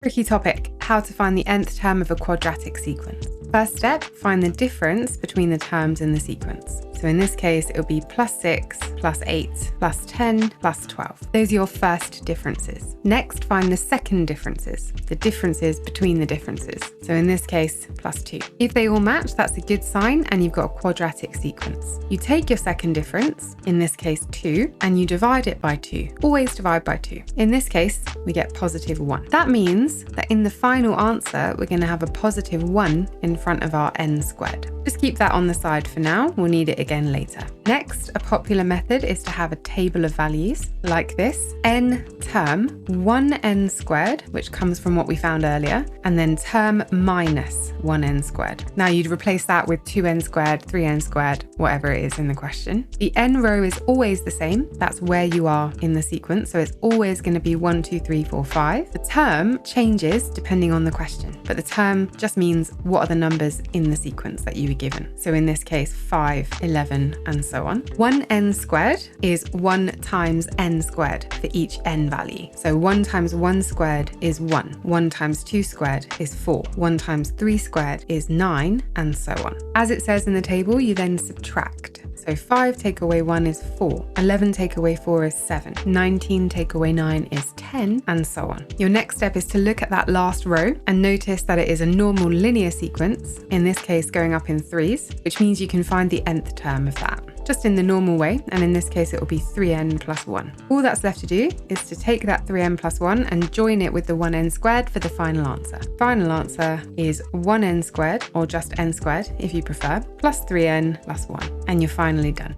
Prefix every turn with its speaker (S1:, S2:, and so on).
S1: Tricky topic, how to find the nth term of a quadratic sequence. First step, find the difference between the terms in the sequence. So in this case, it would be +6, +8, +10, +12. Those are your first differences. Next, find the second differences, the differences between the differences. So in this case, +2. If they all match, that's a good sign and you've got a quadratic sequence. You take your second difference, in this case 2, and you divide it by 2. Always divide by 2. In this case, we get +1. That means that in the final answer, we're going to have a +1 in front of our n squared. Just keep that on the side for now. We'll need it again later. Next, a popular method is to have a table of values like this. N term 1n squared, which comes from what we found earlier, and then term minus 1n squared. Now you'd replace that with 2n squared, 3n squared, whatever it is in the question. The n row is always the same. That's where you are in the sequence. So it's always going to be 1, 2, 3, 4, 5. The term changes depending on the question, but the term just means what are the numbers in the sequence that you were given. So in this case, 5, 11, and so on. 1n squared is 1 times n squared for each n value. So 1 times 1 squared is 1. 1 times 2 squared is 4. 1 times 3 squared is 9, and so on. As it says in the table, you then subtract. So 5 take away 1 is 4. 11 take away 4 is 7. 19 take away 9 is 10, and so on. Your next step is to look at that last row and notice that it is a normal linear sequence, in this case going up in 3s, which means you can find the nth term of that, just in the normal way, and in this case it will be 3n plus 1. All that's left to do is to take that 3n plus 1 and join it with the 1n squared for the final answer. Final answer is 1n squared, or just n squared if you prefer, plus 3n plus 1, and you're finally done.